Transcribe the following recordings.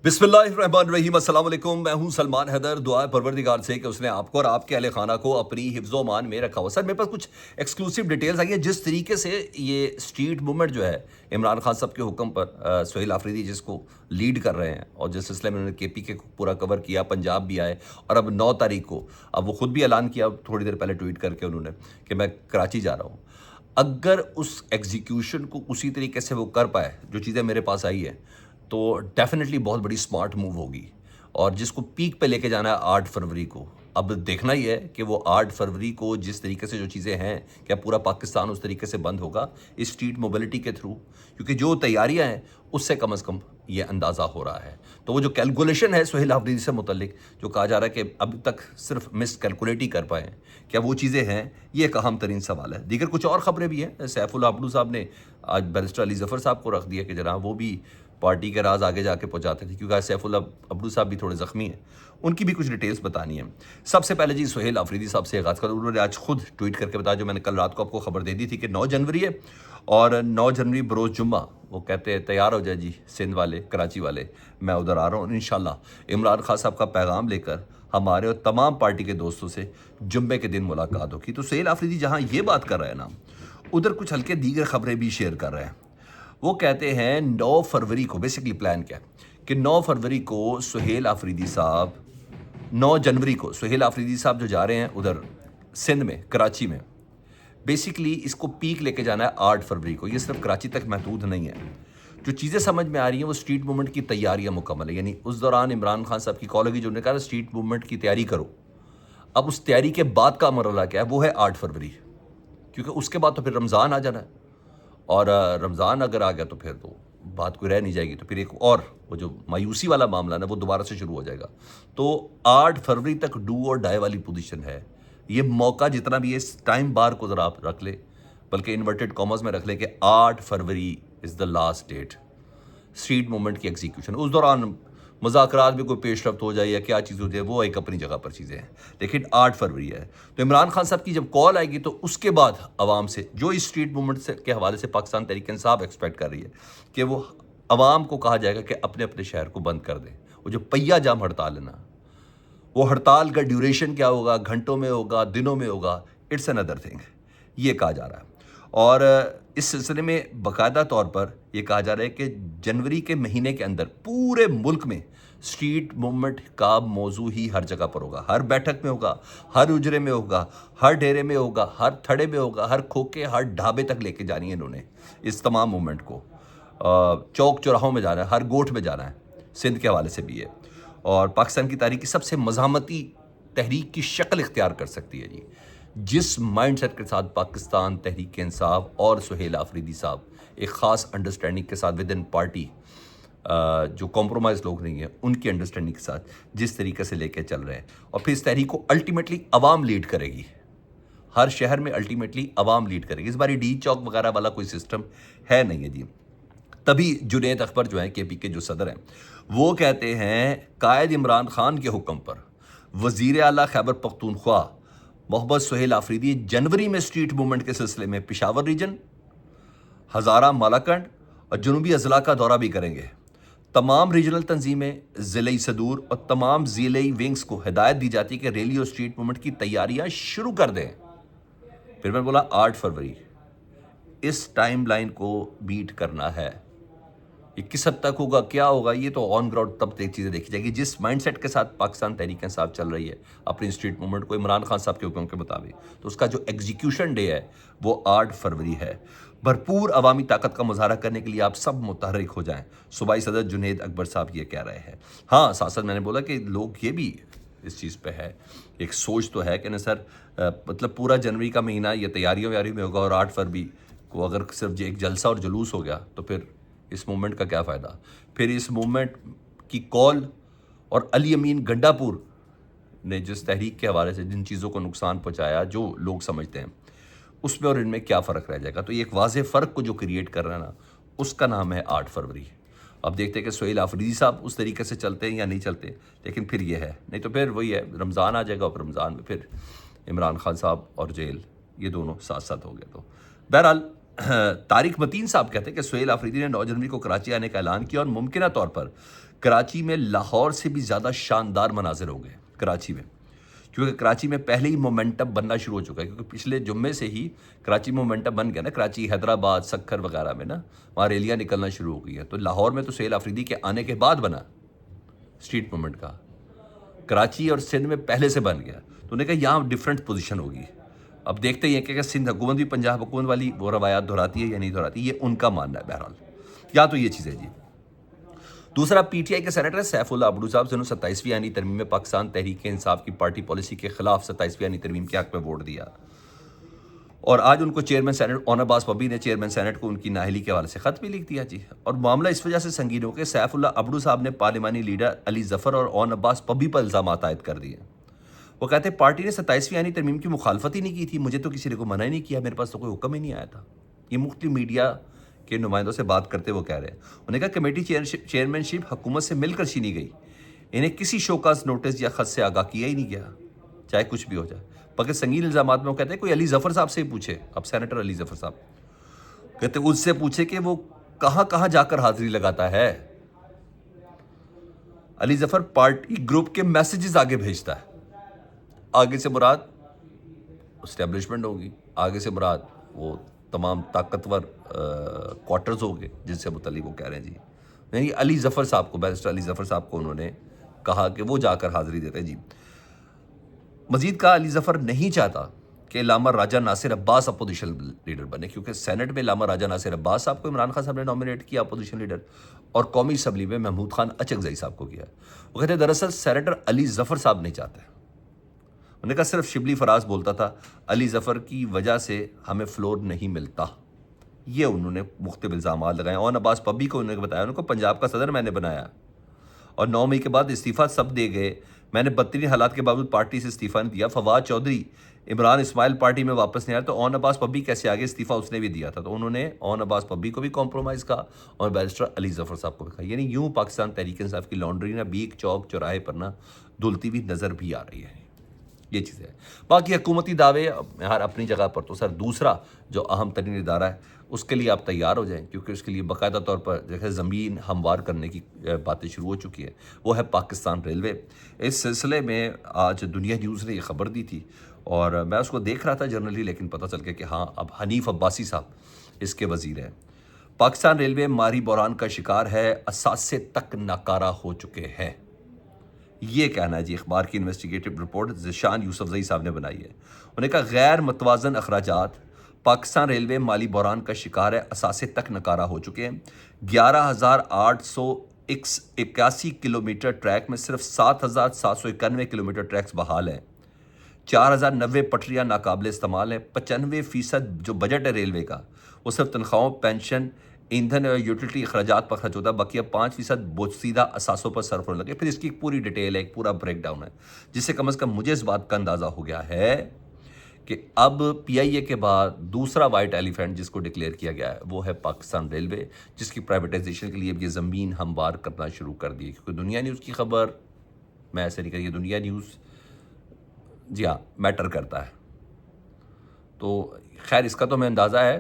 बिस्मिल्लाहिर्रहमानिर्रहीम, अस्सलाम वालेकुम। मैं हूं सलमान हैदर। दुआ है परवरदिगार से कि उसने आपको और आपके अहले खाना को अपनी हिफ्ज़ो मान में रखा हो। सर, मेरे पास कुछ एक्सक्लूसिव डिटेल्स आई है जिस तरीके से ये स्ट्रीट मूवमेंट जो है इमरान खान साहब के हुक्म पर सुहेल आफरीदी जिसको लीड कर रहे हैं और जिस सिलसिले में उन्होंने केपी के पूरा कवर किया, पंजाब भी आए और अब 9 तारीख को अब वो खुद भी ऐलान किया थोड़ी देर पहले ट्वीट करके उन्होंने कि मैं कराची जा रहा हूँ। अगर उस एग्जीक्यूशन को उसी तरीके से वो कर पाए जो चीज़ें मेरे पास आई है तो डेफिनेटली बहुत बड़ी स्मार्ट मूव होगी और जिसको पीक पे लेके जाना है 8 फरवरी को। अब देखना ही है कि वो 8 फरवरी को जिस तरीके से जो चीज़ें हैं क्या पूरा पाकिस्तान उस तरीके से बंद होगा इस स्ट्रीट मोबिलिटी के थ्रू, क्योंकि जो तैयारियां हैं उससे कम से कम ये अंदाज़ा हो रहा है। तो वो जो कैलकुलेशन है सुहेल आफरीदी से मुतल्लिक जो कहा जा रहा है कि अभी तक सिर्फ मिस कैलकुलेट ही कर पाए, क्या वो चीज़ें हैं, ये एक अहम तरीन सवाल है। दीगर कुछ और ख़बरें भी हैं। सैफुल्लाह अब्दू साहब ने आज बैरिस्टर अली ज़फ़र साहब को रख दिया कि जनाब वो भी पार्टी के राज आगे जाके पहुंचाते थे, क्योंकि आज सैफुल्लाह अब्दू साहब भी थोड़े ज़ख्मी हैं, उनकी भी कुछ डिटेल्स बतानी है। सबसे पहले जी सुहेल आफरीदी साहब से आगाज़ कर, उन्होंने आज खुद ट्वीट करके बताया जो मैंने कल रात को आपको खबर दे दी थी कि 9 जनवरी है और 9 जनवरी बरोज़ जुम्मा वो कहते हैं तैयार हो जाए जी सिंध वाले, कराची वाले, मैं उधर आ रहा हूँ। इंशाल्लाह इमरान खान साहब का पैगाम लेकर हमारे और तमाम पार्टी के दोस्तों से जुम्मे के दिन मुलाकात होगी। तो सुहेल आफरीदी जहाँ ये बात कर रहे हैं ना, उधर कुछ हल्के दीगर खबरें भी शेयर कर रहे हैं। वो कहते हैं 9 फरवरी को बेसिकली प्लान क्या है कि 9 फरवरी को सुहेल आफरीदी साहब 9 जनवरी को सुहेल आफरीदी साहब जो जा रहे हैं उधर सिंध में, कराची में, बेसिकली इसको पीक लेके जाना है 8 फरवरी को। ये सिर्फ कराची तक महदूद नहीं है। जो चीज़ें समझ में आ रही हैं वो स्ट्रीट मूवमेंट की तैयारियां मुकम्मल है, यानी उस दौरान इमरान खान साहब की कॉल होगी जो उन्होंने कहा स्ट्रीट मूवमेंट की तैयारी करो। अब उस तैयारी के बाद का मरहला क्या है, वो है 8 फरवरी, क्योंकि उसके बाद तो फिर रमज़ान आ जाना है और रमज़ान अगर आ गया तो फिर तो बात कोई रह नहीं जाएगी। तो फिर एक और वो जो मायूसी वाला मामला ना वो दोबारा से शुरू हो जाएगा। तो 8 फरवरी तक डू और डाई वाली पोजीशन है। ये मौका जितना भी है इस टाइम बार को ज़रा आप रख ले, बल्कि इन्वर्टेड कॉमर्स में रख ले कि 8 February is the last date street movement की एग्जीक्यूशन। उस दौरान मुज़ाकरात में कोई पेशरफ्त हो जाए या क्या चीज़ हो जाए वो एक अपनी जगह पर चीज़ें हैं, लेकिन 8 फरवरी है। तो इमरान खान साहब की जब कॉल आएगी तो उसके बाद आवाम से जो इस स्ट्रीट मूवमेंट से के हवाले से पाकिस्तान तहरीक इंसाफ एक्सपेक्ट कर रही है कि वो आवाम को कहा जाएगा कि अपने अपने शहर को बंद कर दें। वो जो पहिया जाम हड़ताल है ना, वो हड़ताल का ड्यूरेशन क्या होगा, घंटों में होगा, दिनों में होगा, इट्स अनदर थिंग, ये कहा जा रहा है। और इस सिलसिले में बाकायदा तौर पर यह कहा जा रहा है कि जनवरी के महीने के अंदर पूरे मुल्क में स्ट्रीट मूवमेंट का मौजू ही हर जगह पर होगा, हर बैठक में होगा, हर उजरे में होगा, हर डेरे में होगा, हर थड़े में होगा, हर खोके, हर ढाबे तक लेके जानी है इन्होंने इस तमाम मूवमेंट को। चौक चौराहों में जाना है, हर गोठ में जाना है, सिंध के हवाले से भी है। और पाकिस्तान की तारीख की सबसे मज़ामती तहरीक की शक्ल इख्तियार कर सकती है जी, जिस माइंडसेट के साथ पाकिस्तान तहरीक इंसाफ और सुहेल आफरीदी साहब एक ख़ास अंडरस्टैंडिंग के साथ विद इन पार्टी, जो कॉम्प्रोमाइज़ लोग नहीं हैं उनकी अंडरस्टैंडिंग के साथ जिस तरीके से लेके चल रहे हैं, और फिर इस तहरीक को अल्टीमेटली अवाम लीड करेगी। हर शहर में अल्टीमेटली अवाम लीड करेगी। इस बारी डी चौक वगैरह वाला कोई सिस्टम है नहीं है जी। तभी जुनैद अकबर जो है केपी के जो सदर हैं वो कहते हैं कायद इमरान खान के हुक्म पर वज़ीर आला खैबर पख्तूनख्वा मोहम्मद सुहेल आफरीदी जनवरी में स्ट्रीट मूवमेंट के सिलसिले में पेशावर रीजन, हज़ारा, मालाकंड और जनूबी अजला का दौरा भी करेंगे। तमाम रीजनल तंजीमें, ज़िले सदूर और तमाम ज़िले विंग्स को हिदायत दी जाती है कि रैली और स्ट्रीट मूवमेंट की तैयारियां शुरू कर दें। फिर मैंने बोला 8 फरवरी इस टाइम लाइन को बीट करना है। ये किस हद तक होगा, क्या होगा, ये तो ऑन ग्राउंड तब तक चीज़ें देखी जाएगी। जिस माइंडसेट के साथ पाकिस्तान तहरीक इंसाफ चल रही है अपनी स्ट्रीट मूवमेंट को इमरान खान साहब के हुक्म के मुताबिक, तो उसका जो एग्जीक्यूशन डे है वो 8 फरवरी है। भरपूर अवामी ताकत का मुजाहरा करने के लिए आप सब मुतहर्रिक हो जाएं, सूबाई सदर जुनैद अकबर साहब ये कह रहे हैं। हाँ, साथ साथ मैंने बोला कि लोग ये भी इस चीज़ पे है, एक सोच तो है कि ना सर मतलब पूरा जनवरी का महीना ये तैयारियों व्यारियों में होगा और 8 फरवरी को अगर सिर्फ एक जलसा और जुलूस हो गया तो फिर इस मूवमेंट का क्या फ़ायदा। फिर इस मूवमेंट की कॉल और अली अमीन गंडापुर ने जिस तहरीक के हवाले से जिन चीज़ों को नुकसान पहुंचाया जो लोग समझते हैं, उसमें और इनमें क्या फ़र्क रह जाएगा। तो ये एक वाज़ेह फ़र्क को जो क्रिएट कर रहा है ना, उसका नाम है 8 फरवरी। अब देखते हैं कि सुहेल आफरीदी साहब उस तरीके से चलते हैं या नहीं चलते, लेकिन फिर ये है, नहीं तो फिर वही है, रमज़ान आ जाएगा और रमज़ान में फिर इमरान खान साहब और जेल, ये दोनों साथ साथ हो गए। तो बहरहाल तारिक मतीन साहब कहते हैं कि सुहेल आफरीदी ने 9 जनवरी को कराची आने का ऐलान किया और मुमकिना तौर पर کراچی میں لاہور سے بھی زیادہ شاندار مناظر ہو گئے کراچی میں، کیونکہ کراچی میں پہلے ہی مومنٹم بننا شروع ہو چکا ہے، کیونکہ پچھلے جمعے سے ہی کراچی مومنٹم بن گیا نا، کراچی، حیدرآباد، سکھر وغیرہ میں نا وہاں ریلیاں نکلنا شروع ہو گئی ہیں۔ تو لاہور میں تو سہیل آفریدی کے آنے کے بعد بنا اسٹریٹ موومنٹ کا، کراچی اور سندھ میں پہلے سے بن گیا، تو انہوں نے کہا یہاں ڈیفرنٹ پوزیشن ہوگی۔ اب دیکھتے ہی ہیں کہ سندھ حکومت بھی پنجاب حکومت والی وہ روایات دہراتی ہے یا نہیں دہراتی، یہ ان کا ماننا ہے۔ بہرحال یا تو یہ چیز ہے جی۔ دوسرا، پی ٹی آئی کے سینیٹر سیف اللہ ابڑو صاحب جنہوں نے 27ویں آئینی ترمیم میں پاکستان تحریک انصاف کی پارٹی پالیسی کے خلاف 27ویں آئینی ترمیم کے حق میں ووٹ دیا، اور آج ان کو چیئرمین سینٹ اون عباس پبی نے چیئرمین سینٹ کو ان کی نااہلی کے حوالے سے خط بھی لکھ دیا جی۔ اور معاملہ اس وجہ سے سنگین ہو کہ سیف اللہ ابڑو صاحب نے پارلیمانی لیڈر علی ظفر اور اون عباس پبی پر الزامات عائد کر دیے۔ وہ کہتے ہیں پارٹی نے 27ویں آئینی ترمیم کی مخالفت ہی نہیں کی تھی، مجھے تو کسی نے کو منع ہی نہیں کیا، میرے پاس تو کوئی حکم ہی نہیں آیا تھا۔ یہ مختلف میڈیا کے نمائندوں سے بات کرتے وہ کہہ رہے ہیں۔ انہوں نے کہا کمیٹی چیئرمین شپ حکومت سے مل کر چھینی گئی، انہیں کسی شوکاز نوٹس یا خط سے آگاہ کیا ہی نہیں گیا، چاہے کچھ بھی ہو جائے۔ بلکہ سنگین الزامات میں وہ کہتے ہیں کوئی علی ظفر صاحب سے ہی پوچھے، اب سینیٹر علی ظفر صاحب کہتے ہیں اس سے پوچھے کہ وہ کہاں کہاں جا کر حاضری لگاتا ہے۔ علی ظفر پارٹی گروپ کے میسیجز آگے بھیجتا ہے، آگے سے مراد اسٹیبلشمنٹ ہوگی، آگے سے مراد وہ تمام طاقتور کوارٹرز ہو گئے جن سے متعلق وہ کہہ رہے ہیں جی، یعنی علی ظفر صاحب کو، بیرسٹر علی ظفر صاحب کو انہوں نے کہا کہ وہ جا کر حاضری دیتے ہیں جی۔ مزید کہا علی ظفر نہیں چاہتا کہ علامہ راجہ ناصر عباس اپوزیشن لیڈر بنے، کیونکہ سینٹ میں علامہ راجہ ناصر عباس صاحب کو عمران خان صاحب نے نامنیٹ کیا اپوزیشن لیڈر، اور قومی اسمبلی میں محمود خان اچکزئی صاحب کو کیا۔ وہ کہتے ہیں دراصل سینیٹر علی ظفر صاحب نہیں چاہتے، انہوں نے کہا صرف شبلی فراز بولتا تھا علی ظفر کی وجہ سے ہمیں فلور نہیں ملتا، یہ انہوں نے مختلف الزامات لگائے۔ اون عباس پبی کو انہوں نے بتایا ان کو پنجاب کا صدر میں نے بنایا، اور 9 مئی کے بعد استعفیٰ سب دے گئے، میں نے بدترین حالات کے باوجود پارٹی سے استعفیٰ نہیں دیا۔ فواد چودھری، عمران اسماعیل پارٹی میں واپس نہیں آیا، تو اون عباس پبی کیسے آگے، استعفیٰ اس نے بھی دیا تھا، تو انہوں نے اون عباس پبی کو بھی کمپرومائز کہا اور بیرسٹر علی ظفر صاحب کو بھی کہا۔ یعنی یوں پاکستان تحریک انصاف کی لانڈری نا بیک چوک چوراہے پر نا دھلتی ہوئی نظر بھی آ رہی ہے، یہ چیز ہے۔ باقی حکومتی دعوے ہر اپنی جگہ پر، تو سر دوسرا جو اہم ترین ادارہ ہے اس کے لیے آپ تیار ہو جائیں، کیونکہ اس کے لیے باقاعدہ طور پر جیسے زمین ہموار کرنے کی باتیں شروع ہو چکی ہے، وہ ہے پاکستان ریلوے۔ اس سلسلے میں آج دنیا نیوز نے یہ خبر دی تھی، اور میں اس کو دیکھ رہا تھا جنرلی، لیکن پتہ چل گیا کہ ہاں اب حنیف عباسی صاحب اس کے وزیر ہیں۔ پاکستان ریلوے ماری بحران کا شکار ہے، اثاثے تک ناکارہ ہو چکے ہیں، یہ کہنا ہے جی اخبار کی انویسٹیگیٹو رپورٹ ذیشان یوسفزئی صاحب نے بنائی ہے۔ انہوں نے کہا غیر متوازن اخراجات، پاکستان ریلوے مالی بحران کا شکار ہے، اثاثے تک ناکارہ ہو چکے ہیں۔ 11,881 کلومیٹر ٹریک میں صرف 7,791 کلومیٹر ٹریکس بحال ہیں، 4,090 پٹریاں ناقابل استعمال ہیں، 95% جو بجٹ ہے ریلوے کا وہ صرف تنخواہوں، پینشن، ایندھن اور یوٹیلیٹی اخراجات پر خرچ ہوتا ہے، بقیہ 5% بوسیدہ اثاثوں پر صرف ہونے لگے۔ پھر اس کی ایک پوری ڈیٹیل ہے، ایک پورا بریک ڈاؤن ہے، جس سے کم از کم مجھے اس بات کا اندازہ ہو گیا ہے کہ اب پی آئی اے کے بعد دوسرا وائٹ ایلیفینٹ جس کو ڈکلیئر کیا گیا ہے وہ ہے پاکستان ریلوے، جس کی پرائیویٹائزیشن کے لیے اب یہ زمین ہموار کرنا شروع کر دی ہے۔ کیونکہ دنیا نیوز کی خبر، میں ایسے نہیں کہی، دنیا نیوز جی ہاں میٹر کرتا ہے، تو خیر اس کا تو ہمیں اندازہ ہے،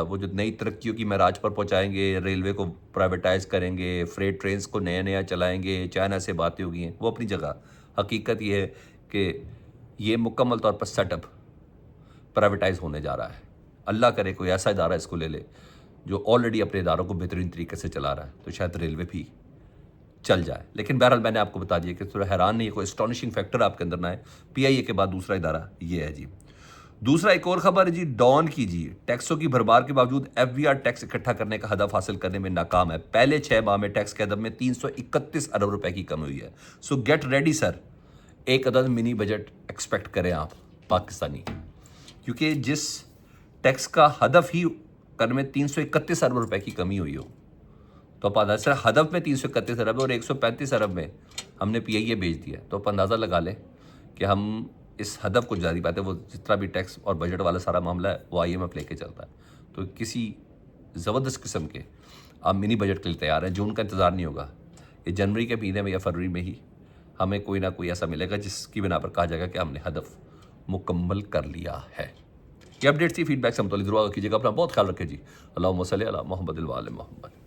وہ جو نئی ترقیوں کی معراج پر پہنچائیں گے، ریلوے کو پرائیویٹائز کریں گے، فریٹ ٹرینز کو نیا چلائیں گے، چائنا سے باتیں ہوگی ہیں، وہ اپنی جگہ۔ حقیقت یہ ہے کہ یہ مکمل طور پر سیٹ اپ پرائیویٹائز ہونے جا رہا ہے۔ اللہ کرے کوئی ایسا ادارہ اس کو لے لے جو آلریڈی اپنے اداروں کو بہترین طریقے سے چلا رہا ہے، تو شاید ریلوے بھی چل جائے۔ لیکن بہرحال میں نے آپ کو بتا دیا کہ تھوڑا حیران نہیں، کوئی اسٹانشنگ فیکٹر آپ کے اندر نہ ہے۔ پی آئی اے کے بعد دوسرا ادارہ یہ ہے جی۔ دوسرا ایک اور خبر ہے جی ڈان کی جی، ٹیکسوں کی بھرمار کے باوجود ایف بی آر ٹیکس اکٹھا کرنے کا ہدف حاصل کرنے میں ناکام ہے۔ پہلے 6 ماہ میں ٹیکس کے عدد میں 331 ارب روپے کی کمی ہوئی ہے۔ سو گیٹ ریڈی سر، ایک عدد منی بجٹ ایکسپیکٹ کریں آپ پاکستانی، کیونکہ جس ٹیکس کا ہدف ہی کرنے میں 331 ارب روپے کی کمی ہوئی ہو، تو آپ سر ہدف میں 331 ارب ہے اور 135 ارب میں ہم نے پی آئی اے بھیج دیا، تو آپ اندازہ لگا لیں کہ ہم اس ہدف کو جاری پاتے، وہ جتنا بھی ٹیکس اور بجٹ والا سارا معاملہ ہے وہ آئی ایم ایف لے کے چلتا ہے۔ تو کسی زبردست قسم کے آپ منی بجٹ کے لیے تیار ہیں، جون کا انتظار نہیں ہوگا، یہ جنوری کے مہینے میں یا فروری میں ہی ہمیں کوئی نہ کوئی ایسا ملے گا جس کی بنا پر کہا جائے گا کہ ہم نے ہدف مکمل کر لیا ہے۔ یہ اپڈیٹس تھی، فیڈ بیک سے متعلق ضرور کیجیے گا، اپنا بہت خیال رکھیں جی۔ اللہم صلی علی محمد و آل محمد۔